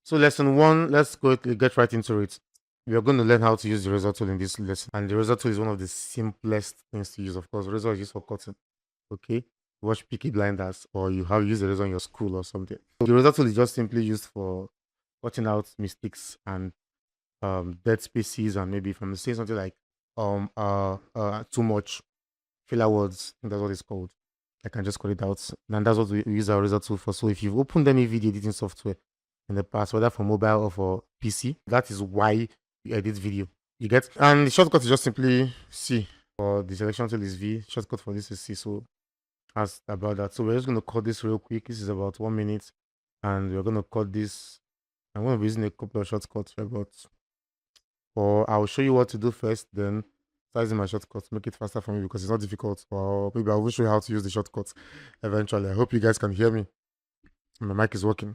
So lesson one, let's get right into it. We are going to learn how to use the razor tool in this lesson, and the razor tool is one of the simplest things to use. Of course, razor is used for cutting. Okay, watch Peaky Blinders, or you have used the razor in your school or something. So the razor tool is just simply used for cutting out mistakes and dead spaces, and maybe if I'm saying something like too much filler words, I think that's what it's called. I can just call it out, and that's what we use our razor tool for. So if you've opened any video editing software in the past, whether for mobile or for PC, that is why you edit video. You get, and the shortcut is just simply C. For the selection tool is V. Shortcut for this is C. So that's about that. So we're just going to cut this real quick. This is about 1 minute, and we're going to cut this. I'm going to be using a couple of shortcuts about, or I'll show you what to do first, then start using my shortcuts to make it faster for me because it's not difficult. Or maybe I will show you how to use the shortcuts eventually. I hope you guys can hear me. My mic is working.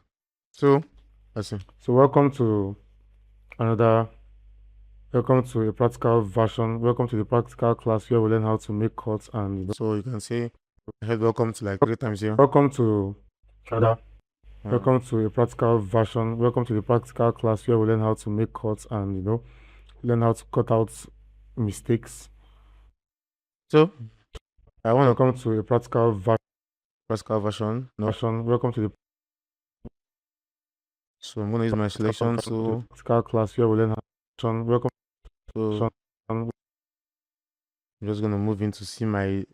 So let's see. So welcome to a practical version. Welcome to the practical class where we learn how to make cuts, and so you can say welcome to like 3 times here. Welcome to welcome to a practical version. Welcome to the practical class where we learn how to make cuts and learn how to cut out mistakes. So I want to come to a practical version. Welcome to the. So I'm going to use my selection to practical class where we learn how. Welcome. So I'm just going to move in to see my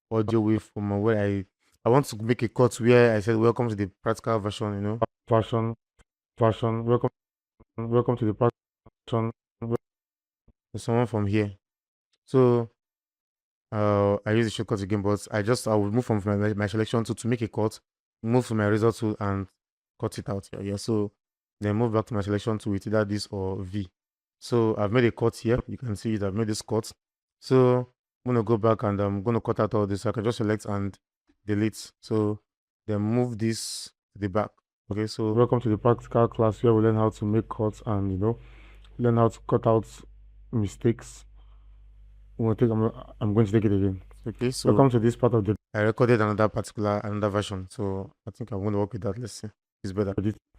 audio waveform where I want to make a cut where I said welcome to the practical version. Version. Welcome to the practical version. There's someone from here. So I use the shortcut again, but I will move from my selection tool to make a cut, move to my razor tool and cut it out here. Yeah, so then move back to my selection tool with either this or V. So I've made a cut here. You can see it. I've made this cut. So I'm gonna go back and I'm gonna cut out all this. I can just select and delete. So then move this to the back. Okay, so welcome to the practical class where we learn how to make cuts and learn how to cut out mistakes. I'm going to take it again. Okay, so welcome to this part of the. I recorded another version, so I think I'm going to work with that. Let's see, it's better.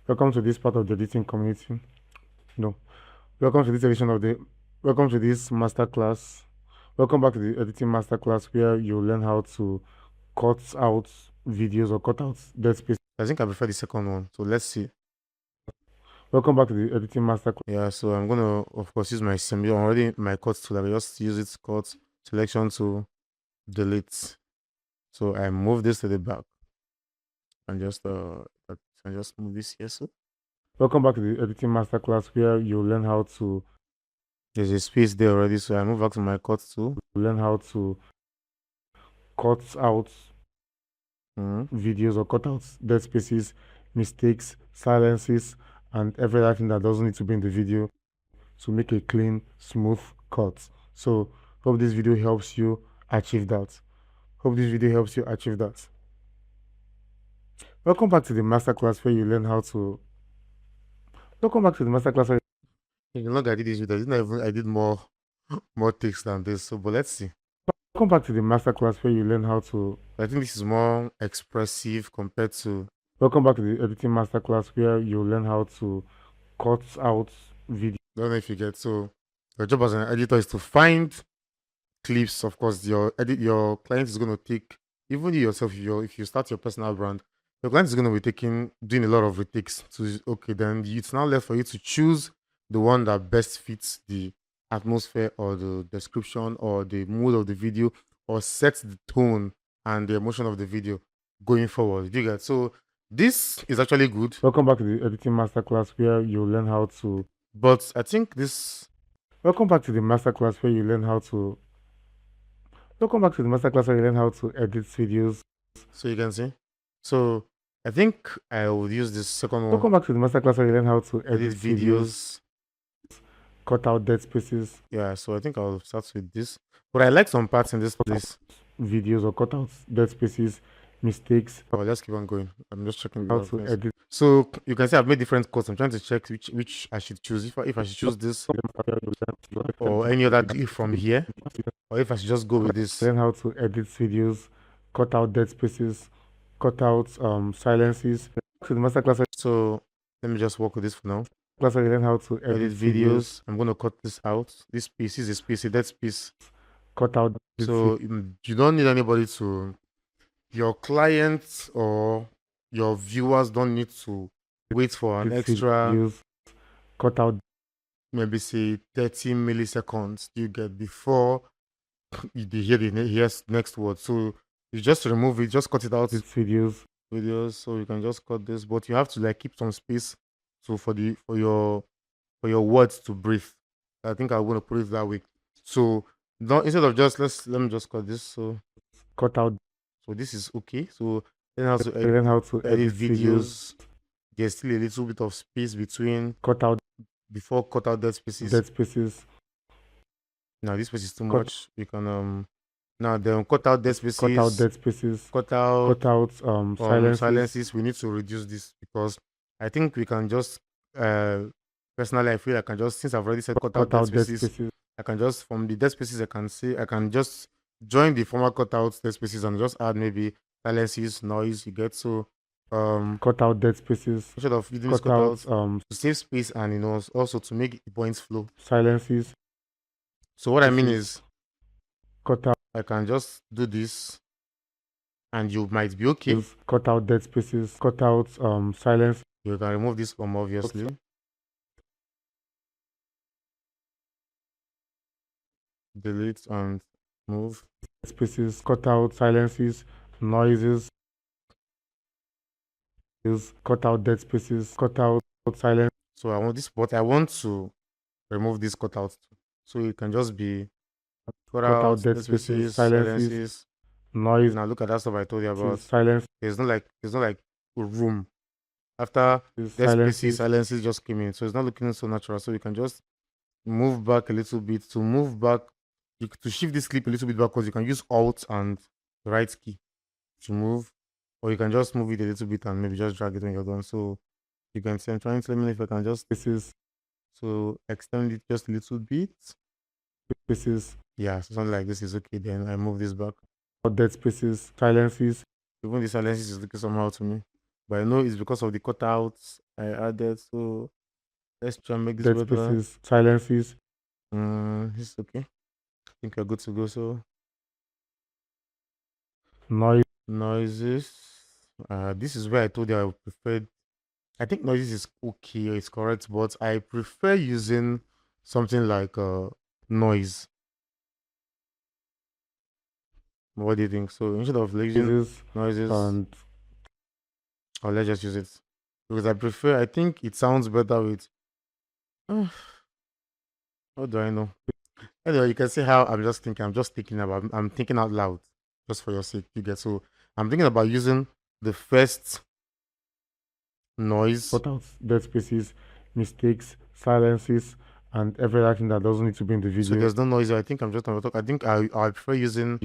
Welcome to this part of the editing community. Welcome to this edition of the. Welcome to this master class. Welcome back to the editing master class where you learn how to cut out videos or cut out dead space. I think I prefer the second one. So let's see. Welcome back to the editing master class. Yeah, so I'm gonna of course use my already my cut tool. I just use it cut selection to delete. So I move this to the back and just move this here. So welcome back to the editing master class where you learn how to. There's a space there already, so I move back to my cut tool. Learn how to cut out videos or cut out dead spaces, mistakes, silences, and everything that doesn't need to be in the video to make a clean, smooth cut. So hope this video helps you achieve that. Welcome back to the masterclass where you learn how to. Welcome back to the masterclass. Where you know, I did this video. I did more takes than this. So, but let's see. Welcome back to the masterclass where you learn how to. I think this is more expressive compared to. Welcome back to the editing masterclass where you learn how to cut out video. I don't know if you get. So your job as an editor is to find clips. Of course, your client is going to take, even you yourself, if you start your personal brand, your client is going to be doing a lot of retakes. Okay, then it's now left for you to choose the one that best fits the atmosphere or the description or the mood of the video or sets the tone and the emotion of the video going forward. You get, so this is actually good. Welcome back to the editing masterclass where you learn how to. But I think this. Welcome back to the masterclass where you learn how to. Welcome back to the masterclass where you learn how to edit videos. So you can see. So I think I will use this second one. Welcome back to the masterclass where you learn how to edit videos, cut out dead spaces. Yeah, so I think I'll start with this. But I like some parts in this place. Videos or cut out dead spaces, mistakes. Oh, let's keep on going. I'm just checking how to edit. So you can see I've made different cuts. I'm trying to check which I should choose. If I should choose this or any other clip from here, or if I should just go with this. Learn how to edit videos, cut out dead spaces, cut out silences. To the masterclass. So Let me just work with this for now. Class where you learn how to Edit edit videos. I'm going to cut this out. This piece is a space, a dead space. cut out this So you don't need anybody to, your clients or your viewers don't need to wait for an extra, videos, cut out maybe say 30 milliseconds you get before they hear the next word. So you just remove it, just cut it out. these Videos, so you can just cut this, but you have to like keep some space so for your words to breathe. I think I want to put it that way. So don't, instead of just let me just cut this. So cut out. so this is okay. So then how to Learn how to edit edit videos, videos. There's still a little bit of space between cut out before cut out dead spaces. dead spaces. Now this space is too much. You can now then cut out dead spaces. Cut out dead spaces. Cut out silences. We need to reduce this because I think we can just personally I feel I can just, since I've already said cut out dead spaces, I can just from the dead spaces I can just join the former cut out dead spaces and just add maybe silences, noise you get. So cut out dead spaces instead of using this cut out to save space and you know also to make the points flow. Silences. So what I mean is cut out. I can just do this and you might be okay. Cut out dead spaces, cut out silence. You can remove this obviously. Delete and move. Spaces, cut out silences, noises. Cut out dead spaces, cut out silence. So I want this, but I want to remove this cutout so it can just be cut out dead spaces, silences, noise. Now look at that stuff I told you about. Silence. There's not like room after dead spaces, silences just came in, so it's not looking so natural. So you can just move back a little bit to move back. To shift this clip a little bit backwards, you can use Alt and the right key to move, or you can just move it a little bit and maybe just drag it when you're done. So you can see I'm trying to let me know if I can just so extend it just a little bit. Yeah, so something like this is okay. Then I move this back. Dead spaces, silences. Even the silences is looking somehow to me, but I know it's because of the cutouts I added. So let's try and make this dead better. Spaces, silences. This is okay. I think we're good to go. So noises. This is where I told you I preferred. I think noises is okay, it's correct, but I prefer using something like noise. What do you think? So instead of using noises, or let's just use it because I prefer. I think it sounds better with. What do I know? Anyway, you can see how I'm just thinking. I'm thinking out loud, just for your sake. You get so. I'm thinking about using the first noise, dead spaces, mistakes, silences, and everything that doesn't need to be in the video. So there's no noise. I think I'm just going to talk. I think I prefer using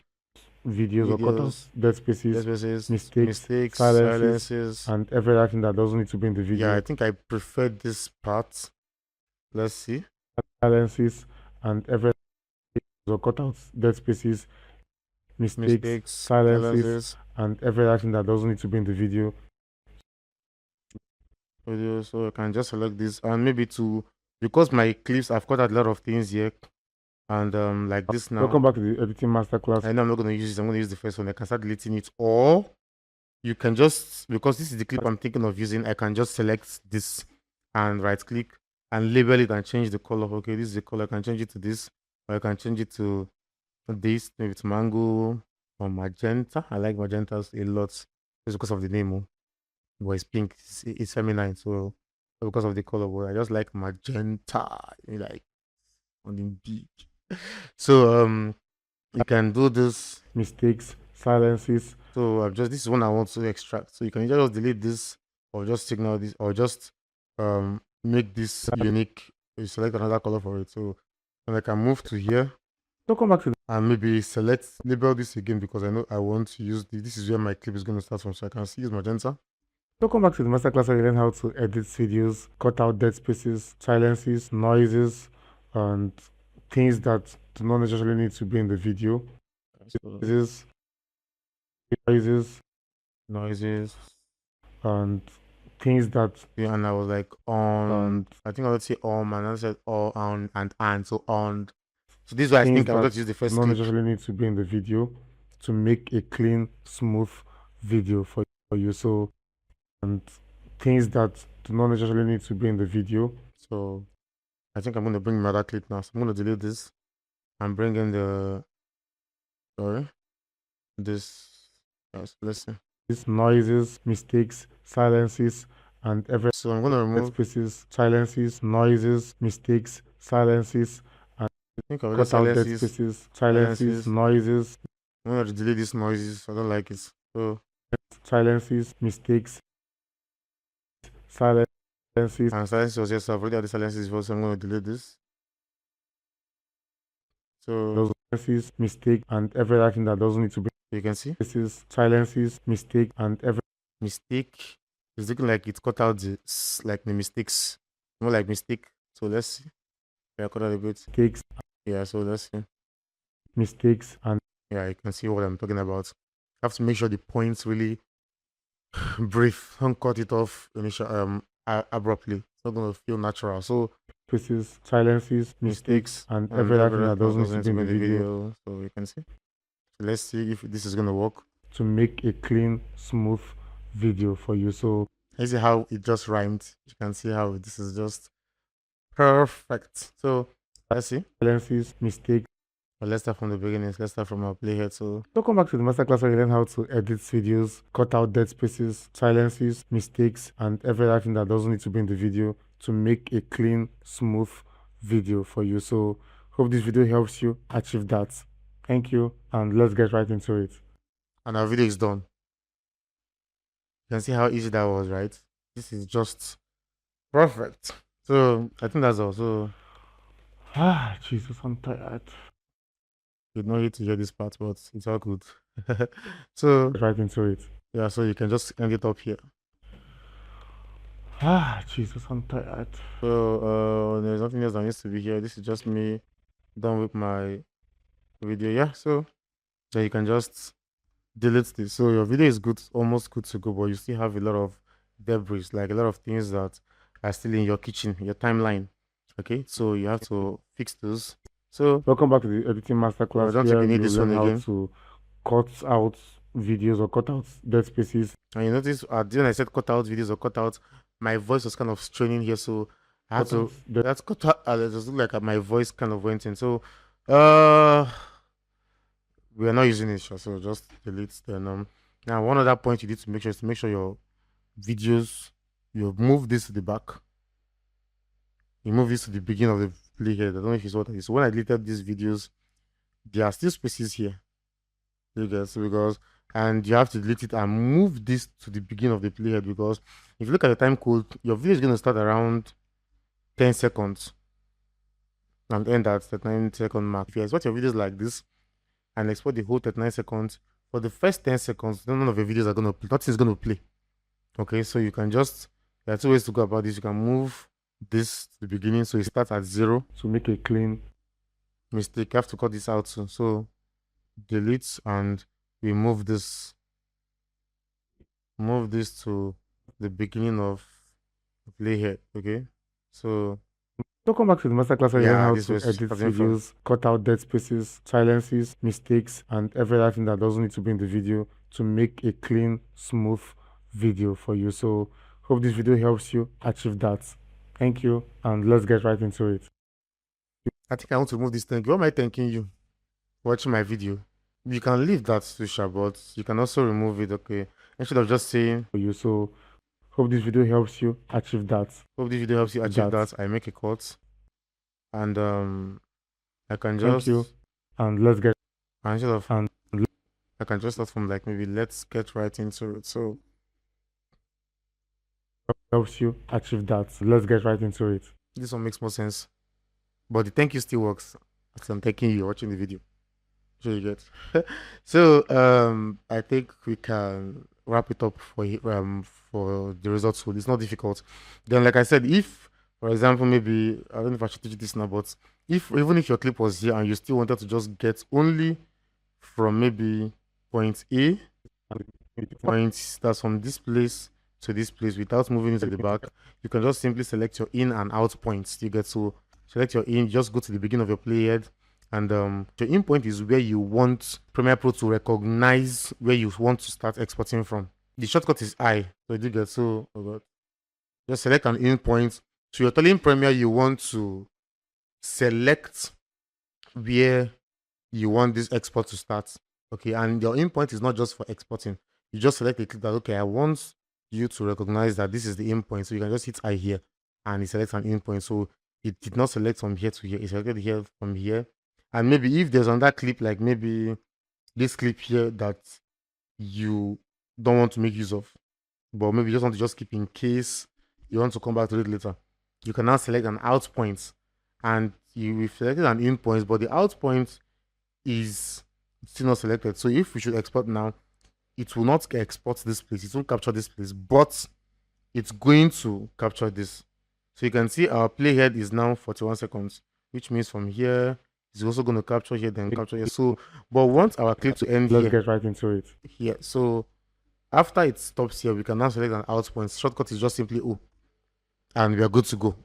videos or cutouts, dead spaces, mistakes, silences, and everything that doesn't need to be in the video. Yeah, I think I prefer this part. Let's see. Silences and everything or cutouts, dead spaces, mistakes, silences, and everything that doesn't need to be in the video. So I can just select this and maybe because my clips I've cut out a lot of things here and like this now. Welcome back to the editing masterclass. I know I'm not going to use this. I'm going to use the first one. I can start deleting it, or you can just, because this is the clip I'm thinking of using, I can just select this and right click and label it and change the color. Okay, this is the color. I can change it to this, or I can change it to this, maybe it's mango or magenta. I like magentas a lot just because of the name. But it's pink, it's feminine, so because of the color, but I just like magenta, like on the beach. So you can do this mistakes, silences. So this is one I want to extract. So you can either just delete this or just signal this or just make this unique. You select another color for it. So and I can move to here. So come back to and maybe label this again because I know I want to use this is where my clip is going to start from. So I can use magenta. So come back to the masterclass where you learn how to edit videos, cut out dead spaces, silences, noises, and things that do not necessarily need to be in the video. Noises, and things that, yeah, and I was like on, I think I would say and I said all on and so on. So this is why I things think I wanted that to use the do first not clip. necessarily need to be in the video to make a clean, smooth video for you. So, and things that do not necessarily need to be in the video. So I think I'm gonna bring my other clip now. So I'm gonna delete this and bring in the sorry this. Yes, listen. These noises, mistakes, silences, and every So I'm gonna dead remove. spaces, silences, noises, mistakes, silences, and I think I'll just cut out dead silences, spaces, silences, silences. noises, I'm gonna delete these noises. I don't like it. So silences, mistakes, silences, and silences was just I've already had the silences before, so I'm gonna delete this. So those silences, mistake, and every other thing that doesn't need to be. you can see Spaces, silences, mistake, and every mistake. It's looking like it cut out the like the mistakes. More like mistake. So let's see. Yeah, cut out a bit. mistakes, Yeah, so let's see. mistakes, and Yeah, you can see what I'm talking about. You have to make sure the points really brief. Don't cut it off initial abruptly. It's not gonna feel natural. So spaces, silences, mistakes, mistakes and and every other thing everything that that doesn't need doesn't to need be to in be the in the video video. So you can see. So let's see if this is gonna work. to make a clean, smooth video for you. So You see how it just rhymed. You can see how this is just perfect. So let's see. silences, mistakes. But let's start from the beginning. Let's start from our playhead. So Welcome back to the masterclass where you learn how to edit videos, cut out dead spaces, silences, mistakes, and every other thing that doesn't need to be in the video to make a clean, smooth video for you. So hope this video helps you achieve that. Thank you, and let's get right into it. and our video is done. You can see how easy that was, right? This is just perfect. So I think that's all. So Jesus, I'm tired. you don't need to hear this part, but it's all good. So Get right into it. yeah, so you can just end it up here. Jesus, I'm tired. So there's nothing else that needs to be here. This is just me done with my video. Yeah, so then you can just delete this. So your video is good, almost good to go, but you still have a lot of debris, like a lot of things that are still in your kitchen, your timeline. Okay, so you have to fix those. So Welcome back to the editing I masterclass. don't think Here you need you this learn one how again. to cut out videos or cut out dead spaces. And you notice when I said cut out videos or cut out, my voice was kind of straining here, so I had to that's cut out. It just looked like my voice kind of went in. So we are not using it, so just delete then. Now one other point you need to make sure is to make sure your videos, you move this to the back, you move this to the beginning of the playhead. I don't know if you saw that. So when I deleted these videos, there are still spaces here. You guys, because and you have to delete it and move this to the beginning of the playhead, because if you look at the time code, your video is going to start around 10 seconds and end at the 9-second mark. If you export your videos like this and export the whole 39 seconds, for the first 10 seconds, none of your videos are going to play. Nothing's going to play. Okay, so you can just, there are two ways to go about this. You can move this to the beginning so it starts at 0 to make a clean mistake. You have to cut this out too. So delete and we move this to the beginning of the playhead. Okay, so welcome back to the masterclass where you learn how this to was edit starting from videos, cut out dead spaces, silences, mistakes, and every other thing that doesn't need to be in the video to make a clean, smooth video for you. So hope this video helps you achieve that. Thank you, and let's get right into it. I think I want to remove this thing. What am I thanking you watching my video? You can leave that social, but you can also remove it. Okay, instead of just saying For you. So hope this video helps you achieve that. hope this video helps you achieve that, I make a cut and I can just Thank you, and let's get instead of and I can just start from like maybe let's get right into it. So helps you achieve that. Let's get right into it. this one makes more sense, but the thank you still works. So I'm thanking you watching the video. Sure you get. So I think we can wrap it up for the results tool. It's not difficult. Then like I said, if for example maybe I don't know if I should teach you this now, but if even if your clip was here and you still wanted to just get only from maybe point A point that's from this place to this place without moving into the back, you can just simply select your in and out points. You get to select your in, just go to the beginning of your playhead, and your in point is where you want Premiere Pro to recognize where you want to start exporting from. The shortcut is I, so you get so just select an in point. So you're telling Premiere you want to select where you want this export to start. Okay, and your in point is not just for exporting. You just select a clip that, okay, I want you to recognize that this is the in point. So you can just hit I here and it selects an in point. So it did not select from here to here, it selected here from here. And maybe if there's another clip, like maybe this clip here that you don't want to make use of, but maybe you just want to just keep in case you want to come back to it later, you can now select an out point, and you selected an in point, but the out point is still not selected. So if we should export now, it will not export this place, it won't capture this place, but it's going to capture this. So you can see our playhead is now 41 seconds, which means from here it's also going to capture here, then capture here. So but once our clip to end Let's here, get right into it. here, so after it stops here, we can now select an out point. Shortcut is just simply O, and we are good to go.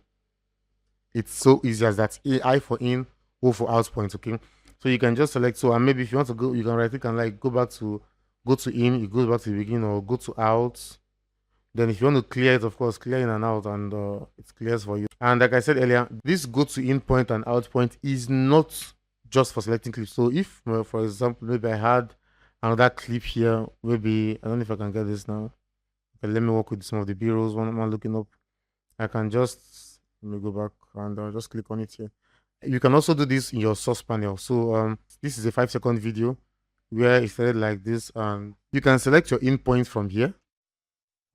It's so easy as that. I for in, O for out point. Okay, so you can just select. So and maybe if you want to go, you can right click and like go to in, it goes back to the beginning, or go to out. Then if you want to clear it, of course, clear in and out, and it clears for you. And like I said earlier, this go to in point and out point is not just for selecting clips. So if, for example, maybe I had another clip here, maybe, I don't know if I can get this now. Okay, let me work with some of the B-rolls when I'm looking up. I can just, let me go back and just click on it here. You can also do this in your source panel. So this is a 5-second video where it started like this, and you can select your in point from here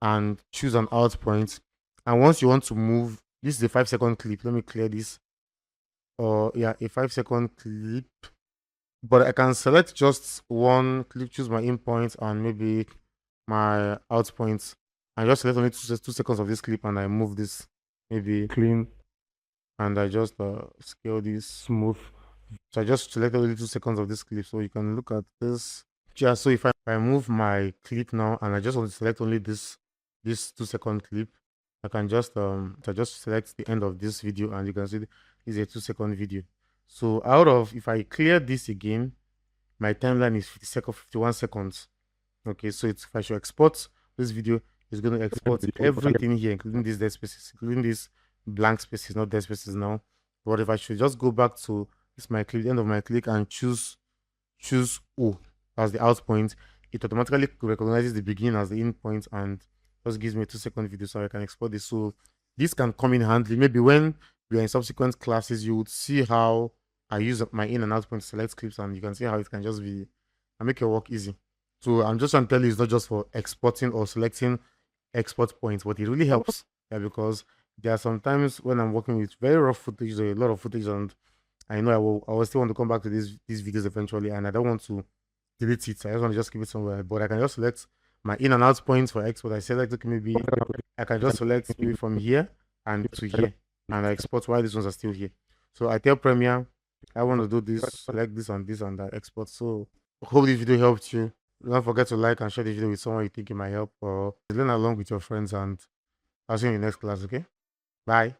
and choose an out point. And once you want to move, this is a 5-second clip. Let me clear this. Yeah, a 5-second clip. But I can select just one clip, choose my in point and maybe my out points. I just select only 2 seconds of this clip and I move this maybe Clean, and I just scale this smooth. So I just selected only 2 seconds of this clip. So you can look at this. Yeah, so if I move my clip now and I just want to select only this 2-second clip, I can just select the end of this video, and you can see this is a 2-second video. So if I clear this again, my timeline is 51 seconds. Okay, so if I should export this video, it's going to export everything here, including these dead spaces, including these blank spaces, not dead spaces now. But if I should just go back to this my click, end of my click, and choose O as the out point, it automatically recognizes the beginning as the in point and just gives me a 2-second video, so I can export this. So this can come in handy. Maybe when we are in subsequent classes, you would see how I use my in and out point to select clips, and you can see how it can just be and make your work easy. So I'm just trying to tell you, it's not just for exporting or selecting export points, but it really helps. Yeah, because there are sometimes when I'm working with very rough footage, a lot of footage, and I know I will still want to come back to these videos eventually, and I don't want to delete it. I just want to just keep it somewhere. But I can just select my in and out points for export. I select, okay, maybe I can just select maybe from here and to here, and I export while these ones are still here. So I tell Premiere I want to do this, select this and I export. So hope this video helped you. Don't forget to like and share the video with someone you think it might help, or learn along with your friends, and I'll see you in the next class. Okay, bye.